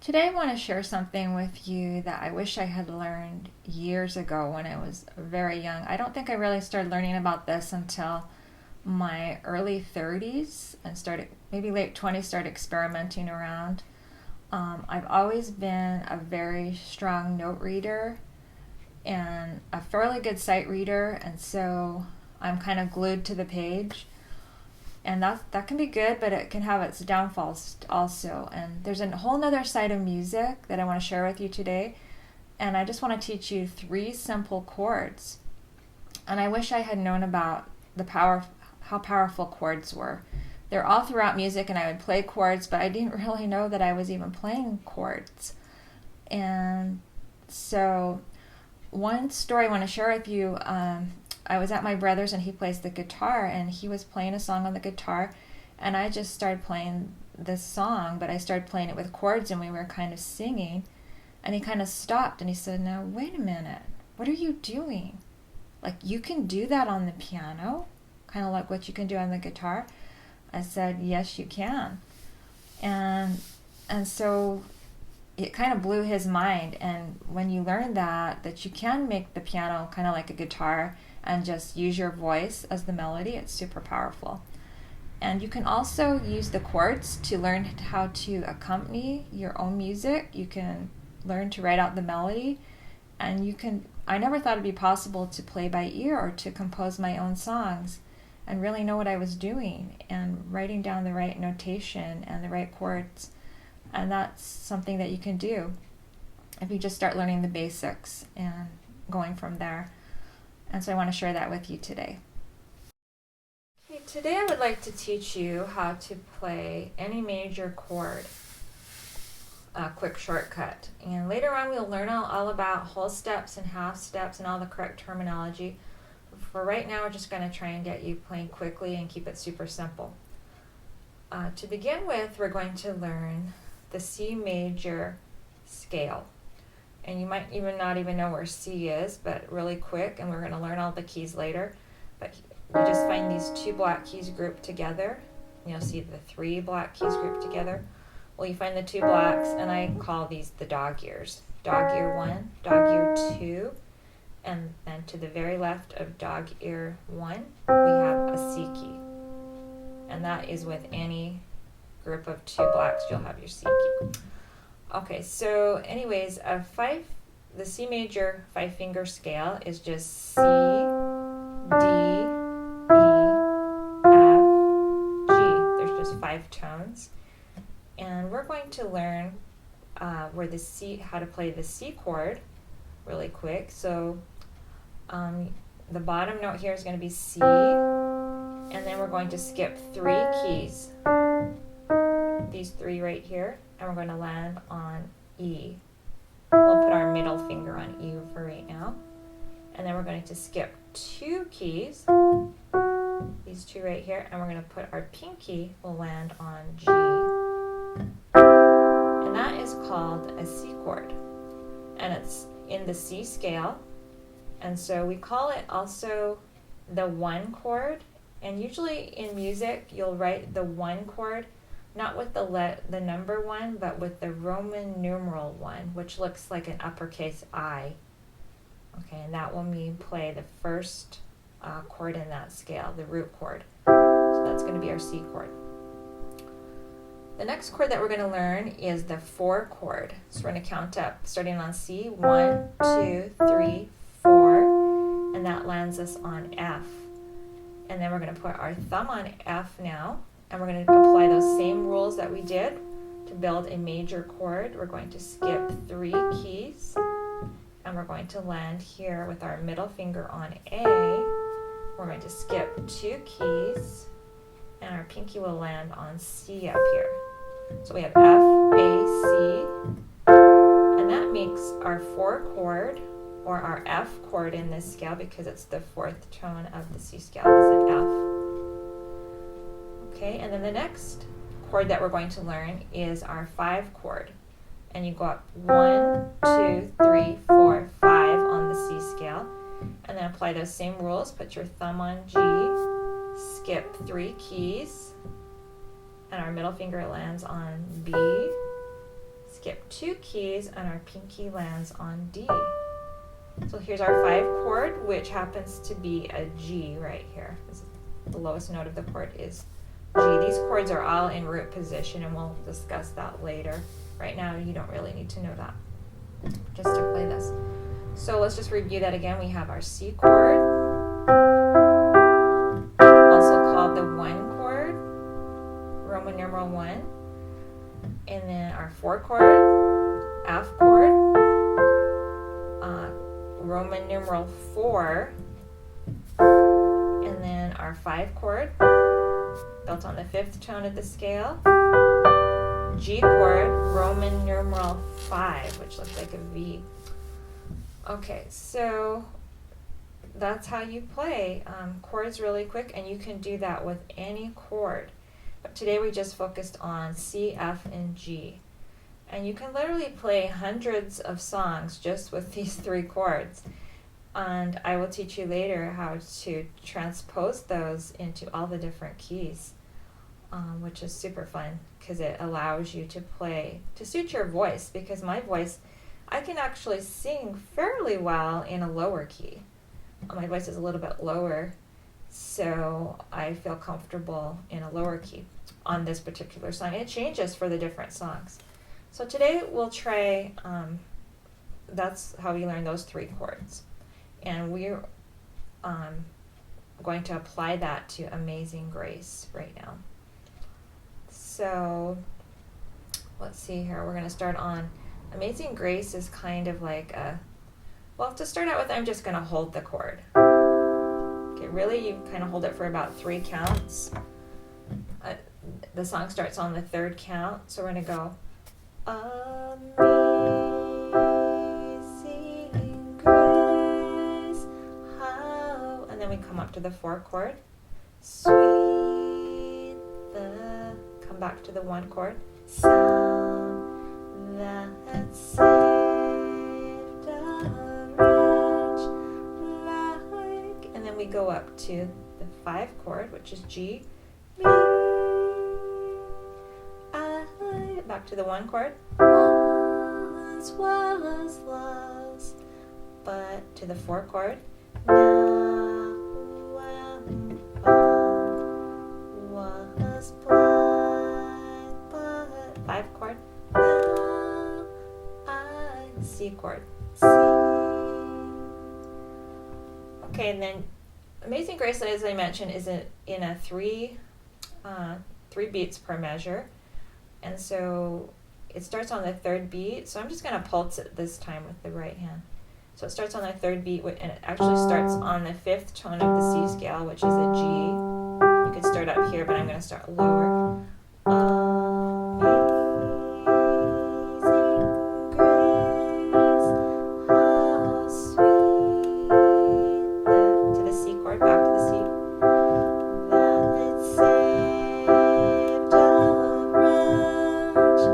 Today I want to share something with you that I wish I had learned years ago when I was very young. I don't think I really started learning about this until my early 30s and started, maybe late 20s, started experimenting around. I've always been a very strong note reader and a fairly good sight reader, and so I'm kind of glued to the page. And that can be good, but it can have its downfalls also. And there's a whole nother side of music that I want to share with you today. And I just want to teach you 3 simple chords. And I wish I had known about how powerful chords were. They're all throughout music, and I would play chords, but I didn't really know that I was even playing chords. And so one story I want to share with you, I was at my brother's and he plays the guitar, and he was playing a song on the guitar, and I just started playing this song, but I started playing it with chords and we were kind of singing, and he kind of stopped and he said, "Now wait a minute, what are you doing? Like, you can do that on the piano, kind of like what you can do on the guitar?" I said, "Yes, you can." And so it kind of blew his mind. And when you learn that you can make the piano kind of like a guitar and just use your voice as the melody, it's super powerful. And you can also use the chords to learn how to accompany your own music. You can learn to write out the melody, and I never thought it'd be possible to play by ear or to compose my own songs and really know what I was doing and writing down the right notation and the right chords. And that's something that you can do if you just start learning the basics and going from there. And so I want to share that with you today. Okay, today I would like to teach you how to play any major chord, a quick shortcut. And later on we'll learn all about whole steps and half steps and all the correct terminology. For right now, we're just going to try and get you playing quickly and keep it super simple. To begin with, we're going to learn the C major scale. And you might not even know where C is, but really quick, and we're going to learn all the keys later. But you just find these 2 black keys grouped together. You'll see the 3 black keys grouped together. Well, you find the 2 blacks, and I call these the dog ears. Dog ear 1, dog ear 2, and then to the very left of dog ear 1, we have a C key. And that is with any group of 2 blacks, you'll have your C key. Okay, so anyways, the C major 5-finger scale is just C, D, E, F, G. There's just 5 tones. And we're going to learn how to play the C chord really quick. So the bottom note here is going to be C, and then we're going to skip 3 keys, these 3 right here, and we're going to land on E. We'll put our middle finger on E for right now, and then we're going to skip 2 keys, these 2 right here, and we're going to put our pinky, will land on G, and that is called a C chord, and it's in the C scale. And so we call it also the 1 chord. And usually in music, you'll write the 1 chord, not with the number 1, but with the Roman numeral 1, which looks like an uppercase I. Okay, and that will mean play the first chord in that scale, the root chord. So that's going to be our C chord. The next chord that we're going to learn is the 4 chord. So we're going to count up, starting on C, 1, 2, 3, 4, and that lands us on F. And then we're going to put our thumb on F now, and we're going to apply those same rules that we did to build a major chord. We're going to skip 3 keys, and we're going to land here with our middle finger on A. We're going to skip 2 keys, and our pinky will land on C up here. So we have F, A, C, and that makes our 4 chord, or our F chord in this scale, because it's the 4th tone of the C scale, is an F. Okay, and then the next chord that we're going to learn is our 5 chord. And you go up 1, 2, 3, 4, 5 on the C scale, and then apply those same rules. Put your thumb on G, skip 3 keys, and our middle finger lands on B, skip 2 2 keys and our pinky lands on D. So here's our 5 chord, which happens to be a G right here. This is the lowest note of the chord is G. These chords are all in root position, and we'll discuss that later. Right now, you don't really need to know that, just to play this. So let's just review that again. We have our C chord, also called the 1 chord, Roman numeral 1, and then our 4 chord, F chord, Roman numeral 4, and then our 5 chord, built on the 5th tone of the scale, G chord, Roman numeral 5, which looks like a V. Okay, so that's how you play chords really quick, and you can do that with any chord. But today we just focused on C, F, and G. And you can literally play hundreds of songs just with these 3 chords. And I will teach you later how to transpose those into all the different keys, which is super fun because it allows you to play to suit your voice, because my voice, I can actually sing fairly well in a lower key. My voice is a little bit lower, so I feel comfortable in a lower key on this particular song. It changes for the different songs. So today we'll try, that's how we learn those 3 chords. And we're going to apply that to Amazing Grace right now. So let's see here. We're going to start on Amazing Grace is kind of like a, well, to start out with, I'm just going to hold the chord. Okay, really, you kind of hold it for about 3 counts. The song starts on the 3rd count, so we're going to go Amazing Grace, how, and then we come up to the 4 chord, sweet the, come back to the 1 chord, sound that saved a wretch like, and then we go up to the 5 chord, which is G, me, I, back to the 1 chord, once was lost, but to the 4 chord, now am found, was blind, but 5 chord, now I, C chord, C. Okay, and then Amazing Grace, as I mentioned, is in a 3 beats per measure. And so it starts on the 3rd beat. So I'm just going to pulse it this time with the right hand. So it starts on the 3rd beat, and it actually starts on the 5th tone of the C scale, which is a G. You could start up here, but I'm going to start lower. Amazing grace, how sweet to the C chord, back to the C. That it saved a wretch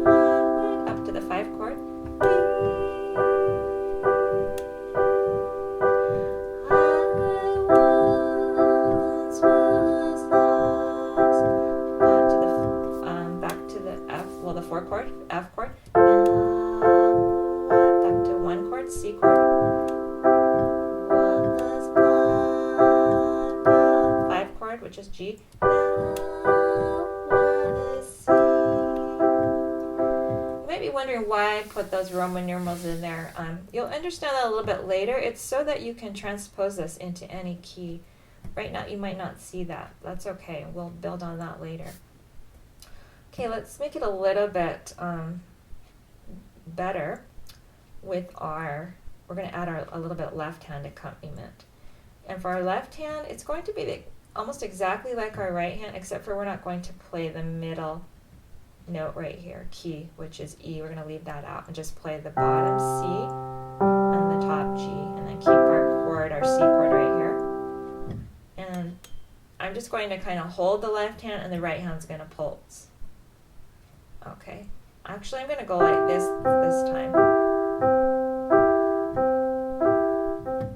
like, up to the 5 chord. F chord, back to 1 chord, C chord, was blind, 5 chord, which is G, now I see. You might be wondering why I put those Roman numerals in there. You'll understand that a little bit later. It's so that you can transpose this into any key. Right now you might not see that. That's okay. We'll build on that later. Okay, let's make it a little bit better with our, we're going to add a little bit left hand accompaniment. And for our left hand, it's going to be almost exactly like our right hand, except for we're not going to play the middle note right here, key, which is E. We're going to leave that out and just play the bottom C and the top G, and then keep our chord, our C chord right here. And I'm just going to kind of hold the left hand, and the right hand's going to pulse. Okay, actually I'm going to go like this time.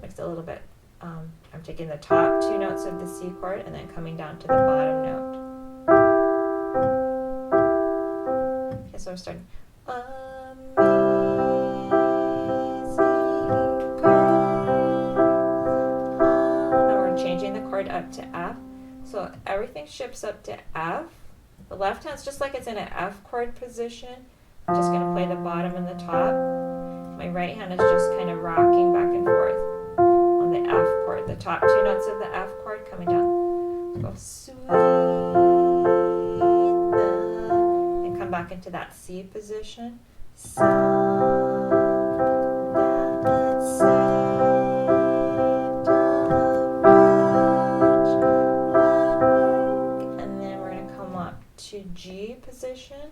Just a little bit. I'm taking the top 2 notes of the C chord and then coming down to the bottom note. Okay, so I'm starting. Amazing So everything shifts up to F. The left hand's just like it's in an F chord position. I'm just going to play the bottom and the top. My right hand is just kind of rocking back and forth on the F chord. The top two notes of the F chord coming down. So go sweet love, and come back into that C position. Some that saved a wretch like. And then we're going to come up to G position,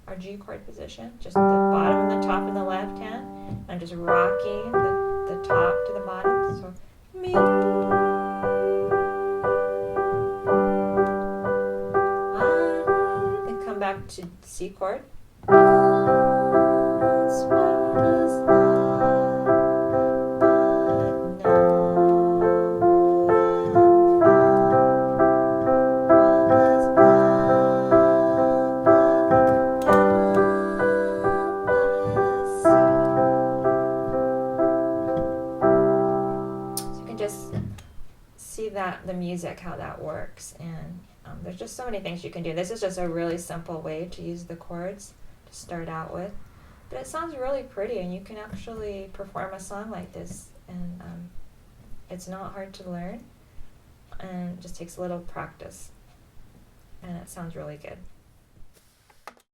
our G chord position, just the bottom and the top in the left hand. I'm just rocking the top to the bottom. So me. Then come back to C chord. Once was love, but now was so you can just see that the music, how that works, and there's just so many things you can do. This is just a really simple way to use the chords to start out with, but it sounds really pretty, and you can actually perform a song like this, and it's not hard to learn, and it just takes a little practice, and it sounds really good.